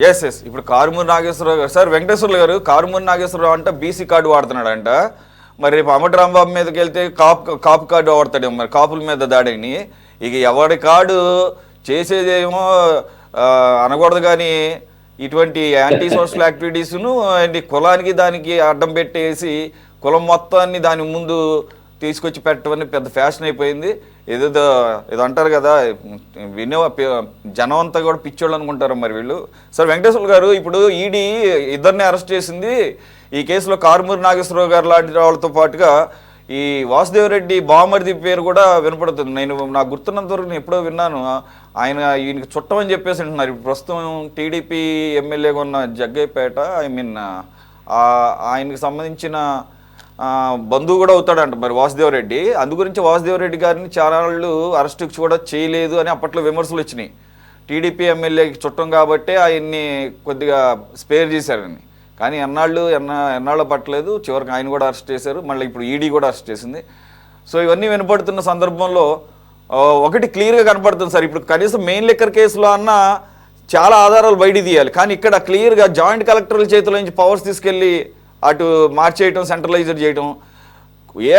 Yes yes ఇప్పుడు కారుమూరి నాగేశ్వరరావు గారు sir, Venkateswarlu గారు కారుమూరి నాగేశ్వరరావు అంట బీసీ కార్డు వాడుతున్నాడంట. మరి రేపు అంబటి రాంబాబు మీదకి వెళ్తే కాపు కార్డు వాడతాడేమో, మరి కాపుల మీద దాడిని. ఇక ఎవడి కార్డు చేసేదేమో అనకూడదు, కానీ ఇటువంటి యాంటీ సోషల్ యాక్టివిటీస్ను కులానికి దానికి అడ్డం పెట్టేసి కులం మొత్తాన్ని దాని ముందు తీసుకొచ్చి పెట్టడం పెద్ద ఫ్యాషన్ అయిపోయింది. ఏదో అంటారు కదా, వినే జనం అంతా కూడా పిచ్చోళ్ళు అనుకుంటారు మరి వీళ్ళు. సార్ వెంకటేశ్వర గారు, ఇప్పుడు ఈడీ ఇద్దరిని అరెస్ట్ చేసింది. ఈ కేసులో కారుమూరి నాగేశ్వరరావు గారు లాంటి వాళ్ళతో పాటుగా ఈ వాసుదేవరెడ్డి బామర్ది పేరు కూడా వినపడుతుంది. నాకు గుర్తున్నంత వరకు నేను ఎప్పుడో విన్నాను, ఈయనకి చుట్టమని చెప్పేసి అంటున్నారు. ఇప్పుడు ప్రస్తుతం టీడీపీ ఎమ్మెల్యేగా ఉన్న జగ్గయ్యపేట ఆయనకి సంబంధించిన బంధువు కూడా అవుతాడంట మరి వాసుదేవరెడ్డి. అందు గురించి వాసుదేవరెడ్డి గారిని చాలా వాళ్ళు అరెస్ట్ కూడా చేయలేదు అని అప్పట్లో విమర్శలు వచ్చినాయి. టీడీపీ ఎమ్మెల్యేకి చుట్టం కాబట్టి ఆయన్ని కొద్దిగా స్పేర్ చేశారని. కానీ ఎన్నాళ్ళు పట్టలేదు, చివరికి ఆయన కూడా అరెస్ట్ చేశారు. మళ్ళీ ఇప్పుడు ఈడీ కూడా అరెస్ట్ చేసింది. సో ఇవన్నీ వినపడుతున్న సందర్భంలో ఒకటి క్లియర్గా కనపడుతుంది సార్, ఇప్పుడు కనీసం మెయిన్ లిక్కర్ కేసులో అన్న చాలా ఆధారాలు బయట తీయాలి. కానీ ఇక్కడ క్లియర్గా జాయింట్ కలెక్టర్ల చేతుల నుంచి పవర్స్ తీసుకెళ్ళి అటు మార్చేయటం, సెంట్రలైజర్ చేయటం,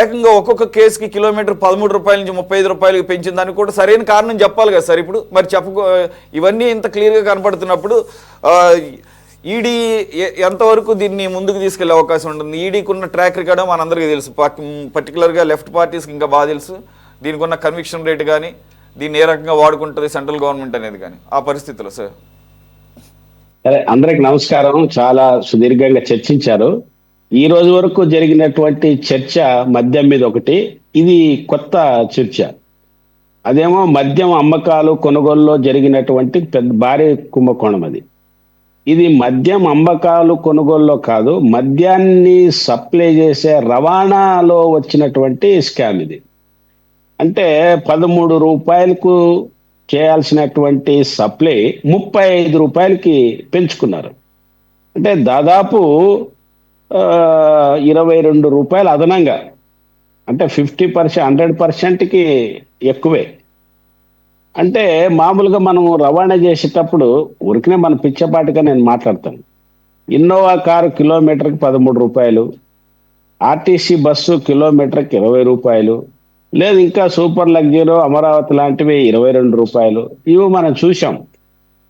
ఏకంగా ఒక్కొక్క కేసుకి కిలోమీటర్ 13 రూపాయల నుంచి 35 రూపాయలకి పెంచిన దానికి కూడా సరైన కారణం చెప్పాలి కదా సార్. ఇప్పుడు మరి ఇవన్నీ ఇంత క్లియర్గా కనపడుతున్నప్పుడు ఈడీ ఎంతవరకు దీన్ని ముందుకు తీసుకెళ్లే అవకాశం ఉంటుంది? ఈడీకి ఉన్న ట్రాక్ రికార్డు మనందరికీ తెలుసు, పర్టికులర్గా లెఫ్ట్ పార్టీస్కి ఇంకా బాగా తెలుసు. దీనికి ఉన్న కన్విక్షన్ రేట్ కానీ, దీన్ని ఏ రకంగా వాడుకుంటుంది సెంట్రల్ గవర్నమెంట్ అనేది కానీ, ఆ పరిస్థితుల్లో సార్. సరే, అందరికి నమస్కారం. చాలా సుదీర్ఘంగా చర్చించారు. ఈ రోజు వరకు జరిగినటువంటి చర్చ మద్యం మీద ఒకటి, ఇది కొత్త చర్చ. అదేమో మద్యం అమ్మకాలు కొనుగోలులో జరిగినటువంటి పెద్ద భారీ కుంభకోణం. ఇది మద్యం అమ్మకాలు కొనుగోలులో కాదు, మద్యాన్ని సప్లై చేసే రవాణాలో వచ్చినటువంటి స్కామ్ ఇది. అంటే 13 రూపాయలకు చేయాల్సినటువంటి సప్లై 35 రూపాయలకి పెంచుకున్నారు. అంటే దాదాపు 22 రూపాయలు అదనంగా, అంటే 50%, 100%కి ఎక్కువే. అంటే మామూలుగా మనం రవాణా చేసేటప్పుడు ఉరికినే మన పిచ్చపాటిగా నేను మాట్లాడతాను. ఇన్నోవా కారు కిలోమీటర్కి 13 రూపాయలు, ఆర్టీసీ బస్సు కిలోమీటర్కి 20 రూపాయలు, లేదు ఇంకా సూపర్ లగ్జరీ అమరావతి లాంటివి 22 రూపాయలు, ఇవి మనం చూసాం.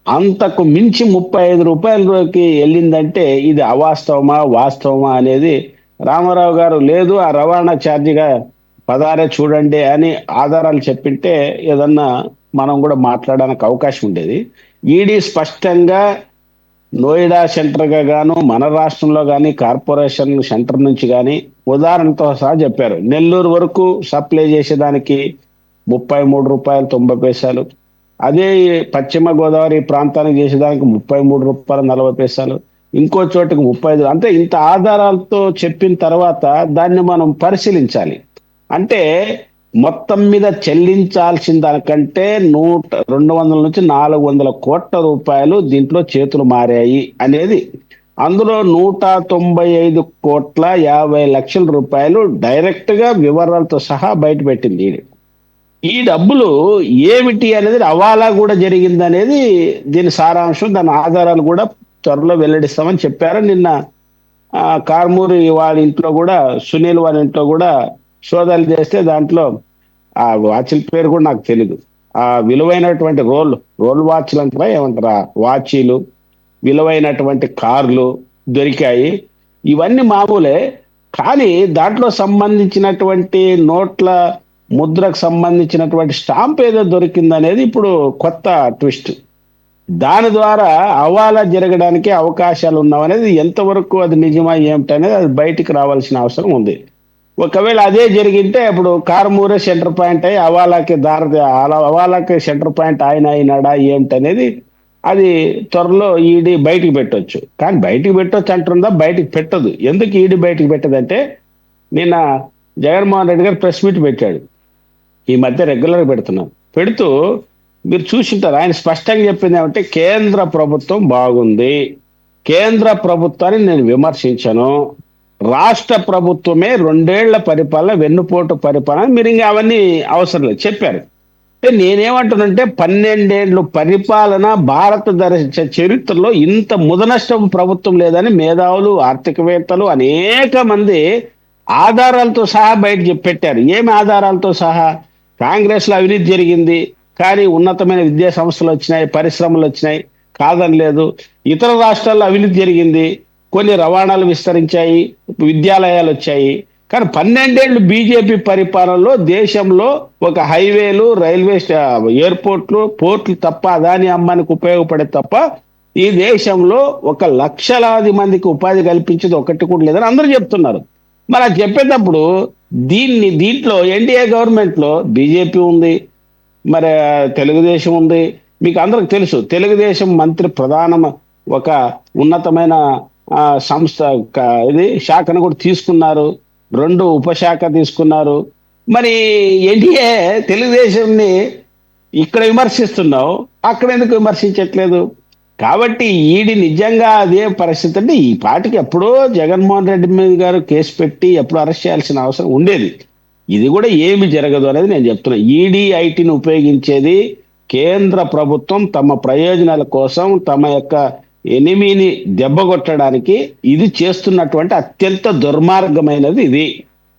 అంతకు మించి 35 రూపాయలకి వెళ్ళిందంటే ఇది అవాస్తవమా వాస్తవమా అనేది రామారావు గారు లేదు ఆ రవాణా ఛార్జీగా పదారే చూడండి అని ఆధారాలు చెప్పింటే ఏదన్నా మనం కూడా మాట్లాడడానికి అవకాశం ఉండేది. ఈడీ స్పష్టంగా నోయిడా సెంటర్గా గాను, మన రాష్ట్రంలో కానీ కార్పొరేషన్ సెంటర్ నుంచి కానీ ఉదాహరణతో సహా చెప్పారు. నెల్లూరు వరకు సప్లై చేసేదానికి 33 రూపాయలు 90 పైసలు, అదే పశ్చిమ గోదావరి ప్రాంతానికి చేసేదానికి 33 రూపాయలు 40 పైసలు, ఇంకో చోటుకి 35. అంటే ఇంత ఆధారాలతో చెప్పిన తర్వాత దాన్ని మనం పరిశీలించాలి. అంటే మొత్తం మీద చెల్లించాల్సిన దానికంటే 200 నుంచి 400 కోట్ల రూపాయలు దీంట్లో చేతులు మారాయి అనేది. అందులో 195 కోట్ల 50 లక్షల రూపాయలు డైరెక్ట్ గా వివరాలతో సహా బయట పెట్టింది. ఈ డబ్బులు ఏమిటి అనేది హవాలా కూడా జరిగింది అనేది దీని సారాంశం. దాని ఆధారాలు కూడా త్వరలో వెల్లడిస్తామని చెప్పారు. నిన్న కారుమూరి వాళ్ళ ఇంట్లో కూడా, సునీల్ వాళ్ళ ఇంట్లో కూడా సోదాలు చేస్తే దాంట్లో ఆ వాచ్ల పేరు కూడా నాకు తెలీదు, ఆ విలువైనటువంటి రోల్ వాచ్లు అంటారా ఏమంటారా, వాచీలు, విలువైనటువంటి కార్లు దొరికాయి. ఇవన్నీ మామూలే. కానీ దాంట్లో సంబంధించినటువంటి నోట్ల ముద్రకు సంబంధించినటువంటి స్టాంప్ ఏదో దొరికిందనేది ఇప్పుడు కొత్త ట్విస్ట్. దాని ద్వారా హవాలా జరగడానికి అవకాశాలు ఉన్నామనేది ఎంతవరకు అది నిజమా ఏమిటనేది అది బయటికి రావాల్సిన అవసరం ఉంది. ఒకవేళ అదే జరిగింటే ఇప్పుడు కారుమూరే సెంటర్ పాయింట్ అయ్యి హవాలాకి సెంటర్ పాయింట్ ఆయన అయినాడా ఏమిటనేది అది త్వరలో ఈడీ బయటికి పెట్టొచ్చు. కానీ బయటికి పెట్టొచ్చు అంటుందా, బయటికి పెట్టదు. ఎందుకు ఈడీ బయటికి పెట్టదంటే, నిన్న జగన్మోహన్ రెడ్డి గారు ప్రెస్ మీట్ పెట్టాడు. ఈ మధ్య రెగ్యులర్గా పెడుతూ మీరు చూసింటారు. ఆయన స్పష్టంగా చెప్పింది ఏమంటే, కేంద్ర ప్రభుత్వం బాగుంది, కేంద్ర ప్రభుత్వాన్ని నేను విమర్శించను, రాష్ట్ర ప్రభుత్వమే 2 ఏళ్ల పరిపాలన వెన్నుపోటు పరిపాలన, మీరు ఇంకా అవన్నీ అవసరం లేదు చెప్పారు. అంటే నేనేమంటున్నంటే 12 ఏళ్ళు పరిపాలన భారతదేశ చరిత్రలో ఇంత ముదనష్టం ప్రభుత్వం లేదని మేధావులు, ఆర్థికవేత్తలు అనేక మంది ఆధారాలతో సహా బయట పెట్టారు. ఏమి ఆధారాలతో సహా? కాంగ్రెస్ లో అవినీతి జరిగింది, కానీ ఉన్నతమైన విద్యా సంస్థలు వచ్చినాయి, పరిశ్రమలు వచ్చినాయి, కాదని లేదు. ఇతర రాష్ట్రాల్లో అవినీతి జరిగింది, కొన్ని రవాణాలు విస్తరించాయి, విద్యాలయాలు వచ్చాయి. కానీ 12 ఏళ్ళు బీజేపీ పరిపాలనలో దేశంలో ఒక హైవేలు, ఎయిర్పోర్ట్లు, పోర్ట్లు తప్ప, అదాని అమ్మానికి ఉపయోగపడే తప్ప ఈ దేశంలో ఒక లక్షలాది మందికి ఉపాధి కల్పించేది ఒకటి కూడా లేదని అందరూ చెప్తున్నారు. మరి అది చెప్పేటప్పుడు దీంట్లో ఎన్డీఏ గవర్నమెంట్ లో బీజేపీ ఉంది, మరి తెలుగుదేశం ఉంది. మీకు అందరికి తెలుసు, తెలుగుదేశం మంత్రి ప్రధాన ఒక ఉన్నతమైన సంస్థ ఇది శాఖను కూడా తీసుకున్నారు, 2 ఉపశాఖ తీసుకున్నారు. మరి ఎన్డీఏ తెలుగుదేశంని ఇక్కడ విమర్శిస్తున్నావు, అక్కడ ఎందుకు విమర్శించట్లేదు? కాబట్టి ఈడి నిజంగా అదే పరిస్థితి అంటే ఈ పాటికి ఎప్పుడో జగన్మోహన్ రెడ్డి మీద గారు కేసు పెట్టి ఎప్పుడు అరెస్ట్ చేయాల్సిన అవసరం ఉండేది. ఇది కూడా ఏమి జరగదు అనేది నేను చెప్తున్నా. ఈడీ ఐటీని ఉపయోగించేది కేంద్ర ప్రభుత్వం తమ ప్రయోజనాల కోసం, తమ యొక్క ఎనిమిని దెబ్బగొట్టడానికి ఇది చేస్తున్నటువంటి అత్యంత దుర్మార్గమైనది ఇది.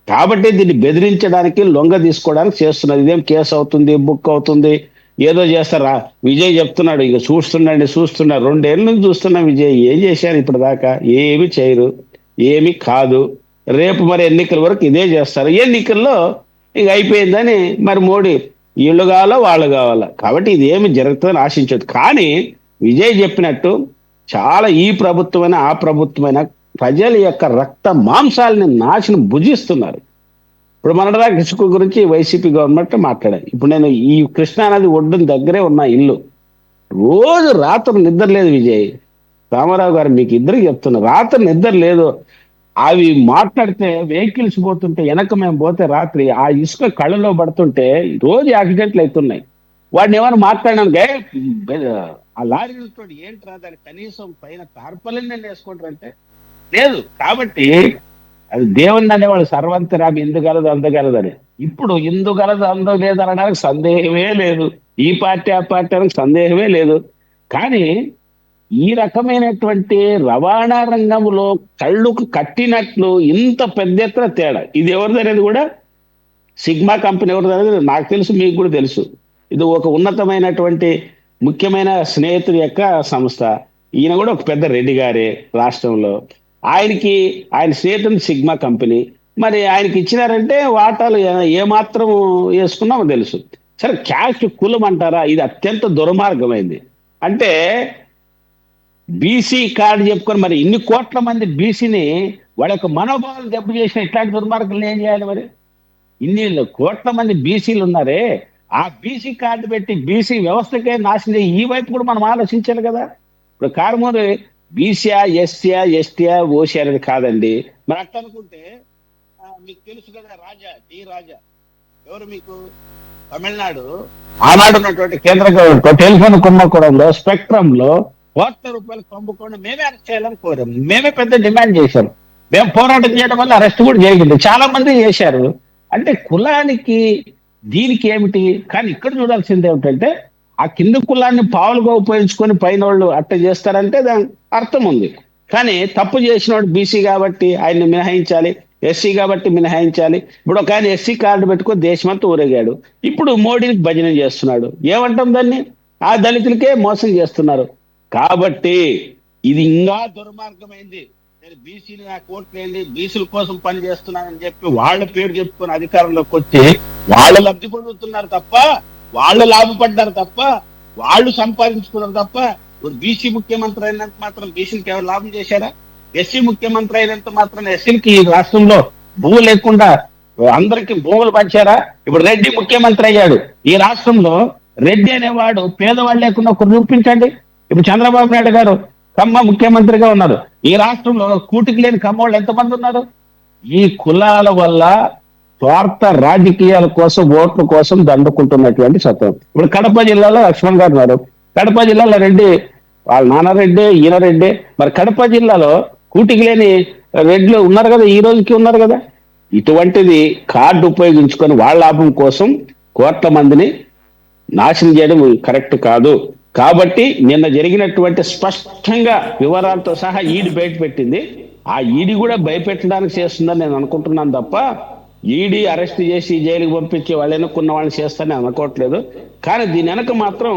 కాబట్టి దీన్ని బెదిరించడానికి, లొంగ తీసుకోవడానికి చేస్తున్నది. ఇదేం కేసు అవుతుంది, బుక్ అవుతుంది, ఏదో చేస్తారా? విజయ్ చెప్తున్నాడు, ఇక చూస్తున్నా 2 ఏళ్ళ నుంచి చూస్తున్నా. విజయ్ ఏం చేశారు ఇప్పుడు దాకా? ఏమి చేయరు, ఏమి కాదు. రేపు మరి ఎన్నికల వరకు ఇదే చేస్తారు. ఎన్నికల్లో ఇక అయిపోయిందని మరి మోడీ వీళ్ళు కావాలా, వాళ్ళు కావాలా. కాబట్టి ఇది ఏమి జరుగుతుందని ఆశించదు. కానీ విజయ్ చెప్పినట్టు చాలా ఈ ప్రభుత్వమైన ఆ ప్రభుత్వమైన ప్రజల యొక్క రక్త మాంసాలని నాశనం భుజిస్తున్నారు. ఇప్పుడు మనరాక ఇసుక గురించి వైసీపీ గవర్నమెంట్ మాట్లాడారు. ఇప్పుడు నేను ఈ కృష్ణానది ఒడ్డున దగ్గరే ఉన్న ఇల్లు, రోజు రాత్రి నిద్ర లేదు విజయ్. రామారావు గారు మీకు ఇద్దరికి చెప్తున్నా, రాత్రి నిద్ర లేదు. అవి మాట్లాడితే వెహికల్స్ పోతుంటే, వెనక మేము పోతే రాత్రి ఆ ఇసుక కళ్ళలో పడుతుంటే రోజు యాక్సిడెంట్లు అవుతున్నాయి. వాడిని ఏమైనా మాట్లాడినాకే ఆ లారీలతో ఏంట్రా దాని కనీసం పైన తార్పలిని నేను వేసుకుంటారంటే లేదు. కాబట్టి అది దేవుణ్ణి అనేవాడు సర్వంతరామి ఇందుగలదు అందగలదని. ఇప్పుడు ఇందుగలదు అందలేదు అనడానికి సందేహమే లేదు. ఈ పార్టీ ఆ పార్టీ అనడానికి సందేహమే లేదు. కానీ ఈ రకమైనటువంటి రవాణా రంగంలో కళ్ళుకు కట్టినట్లు ఇంత పెద్ద ఎత్తున తేడా. ఇది ఎవరిదనేది కూడా సిగ్మా కంపెనీ ఎవరిదనేది నాకు తెలుసు, మీకు కూడా తెలుసు. ఇది ఒక ఉన్నతమైనటువంటి ముఖ్యమైన స్నేహితుడి యొక్క సంస్థ. ఈయన కూడా ఒక పెద్ద రెడ్డి గారే రాష్ట్రంలో. ఆయన స్నేహితుడు సిగ్మా కంపెనీ. మరి ఆయనకి ఇచ్చినారంటే వాటాలు ఏమాత్రం వేసుకున్నామో తెలుసు. సరే, క్యాస్ట్ కులం అంటారా? ఇది అత్యంత దుర్మార్గమైంది. అంటే బీసీ కార్డు చెప్పుకొని మరి ఇన్ని కోట్ల మంది బీసీని వాళ్ళ యొక్క మనోభావాలు దెబ్బ చేసిన ఇట్లాంటి దుర్మార్గులు ఏం చేయాలి? మరి ఇన్ని కోట్ల మంది బీసీలు ఉన్నారే, ఆ బీసీ కార్డు పెట్టి బీసీ వ్యవస్థకే నాశనం. ఈ వైపు కూడా మనం ఆలోచించాలి కదా. ఇప్పుడు కారుమూరి బీసీయా, ఎస్సీయా, ఎస్టీయా, ఓసీ అనేది కాదండి. మరి అట్లా అనుకుంటే మీకు తెలుసు కదా, రాజా ఎవరు మీకు? తమిళనాడు ఆనాడు ఉన్నటువంటి కేంద్ర గవర్నమెంట్ టెలిఫోన్ కుంభకోణంలో, స్పెక్ట్రమ్ లో ₹1,00,00,000 కుంభకోణం మేమే అరెస్ట్ చేయాలని కోరాం. మేమే పెద్ద డిమాండ్ చేశాం. మేము పోరాటం చేయడం వల్ల అరెస్ట్ కూడా జరిగింది. చాలా మంది చేశారు. అంటే కులానికి దీనికి ఏమిటి? కానీ ఇక్కడ చూడాల్సింది ఏమిటంటే ఆ కింద కులాన్ని పావులుగా ఉపయోగించుకొని పైన వాళ్ళు అట్ట చేస్తారంటే దాని అర్థం ఉంది. కానీ తప్పు చేసినవాడు బీసీ కాబట్టి ఆయన్ని మినహాయించాలి, ఎస్సీ కాబట్టి మినహాయించాలి. ఇప్పుడు ఒక ఆయన ఎస్సీ కార్డు పెట్టుకొని దేశమంతా ఊరేగాడు. ఇప్పుడు మోడీకి భజన చేస్తున్నాడు. ఏమంటాం దాన్ని? ఆ దళితులకే మోసం చేస్తున్నారు. కాబట్టి ఇది ఇంకా దుర్మార్గమైంది. నేను బీసీలు నాకు ఓట్లేండి, బీసీల కోసం పని చేస్తున్నానని చెప్పి వాళ్ళ పేరు చెప్పుకొని అధికారంలోకి వచ్చి వాళ్ళు లబ్ధి పొందుతున్నారు తప్ప, వాళ్ళు లాభపడ్డారు తప్ప, వాళ్ళు సంపాదించుకున్నారు తప్ప. బీసీ ముఖ్యమంత్రి అయినంత మాత్రం బీసీలకు ఎవరు లాభం చేశారా? ఎస్సీ ముఖ్యమంత్రి అయినంత మాత్రం ఎస్సీలకి ఈ రాష్ట్రంలో భూములు లేకుండా అందరికి భూములు పంచారా? ఇప్పుడు రెడ్డి ముఖ్యమంత్రి అయ్యాడు. ఈ రాష్ట్రంలో రెడ్డి అనేవాడు పేదవాళ్ళు లేకుండా ఒకరు చూపించండి. ఇప్పుడు చంద్రబాబు నాయుడు గారు కమ్మ ముఖ్యమంత్రిగా ఉన్నారు. ఈ రాష్ట్రంలో కూటికి లేని కమ్మవాళ్ళు ఎంతమంది ఉన్నారు? ఈ కులాల వల్ల స్వార్థ రాజకీయాల కోసం, ఓట్ల కోసం దండుకుంటున్నటువంటి సత్వం. ఇప్పుడు కడప జిల్లాలో లక్ష్మణ్ గారు ఉన్నారు. కడప జిల్లాలో రెడ్డి, వాళ్ళ నాన్నరెడ్డి, ఈయన రెడ్డి. మరి కడప జిల్లాలో కూటికి లేని రెడ్లు ఉన్నారు కదా, ఈ రోజుకి ఉన్నారు కదా. ఇటువంటిది కార్డు ఉపయోగించుకొని వాళ్ళ లాభం కోసం కోట్ల మందిని నాశనం చేయడం కరెక్ట్ కాదు. కాబట్టి నిన్న జరిగినటువంటి స్పష్టంగా వివరాలతో సహా ఈడీ బయట పెట్టింది. ఆ ఈడీ కూడా భయపెట్టడానికి చేస్తుందని నేను అనుకుంటున్నాను తప్ప ఈడీ అరెస్ట్ చేసి జైలుకి పంపించి వాళ్ళు ఎన్నుకున్న వాళ్ళని చేస్తానని అనుకోవట్లేదు. కానీ దీని వెనక మాత్రం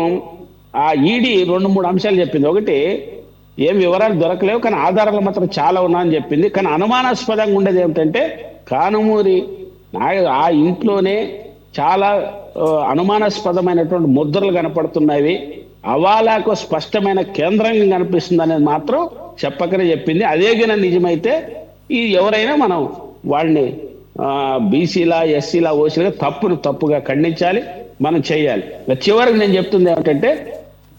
ఆ ఈడీ 2-3 అంశాలు చెప్పింది. ఒకటి, ఏం వివరాలు దొరకలేవు కానీ ఆధారాలు మాత్రం చాలా ఉన్నాయని చెప్పింది. కానీ అనుమానాస్పదంగా ఉండేది ఏమిటంటే కానుమూరి ఆ ఇంట్లోనే చాలా అనుమానాస్పదమైనటువంటి ముద్రలు కనపడుతున్నాయి, అవాలాకు స్పష్టమైన కేంద్రంగా కనిపిస్తుంది అనేది మాత్రం చెప్పకనే చెప్పింది. అదే గిన నిజమైతే ఈ ఎవరైనా మనం వాళ్ళని బీసీలా, ఎస్సీలా, ఓసీలా తప్పుగా ఖండించాలి, మనం చేయాలి. చివరికి నేను చెప్తుంది ఏమిటంటే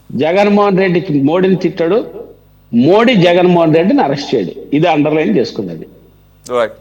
జగన్మోహన్ రెడ్డికి మోడీని తిట్టాడు, మోడీ జగన్మోహన్ రెడ్డిని అరెస్ట్ చేయడు. ఇది అండర్లైన్ చేసుకున్నది. రైట్.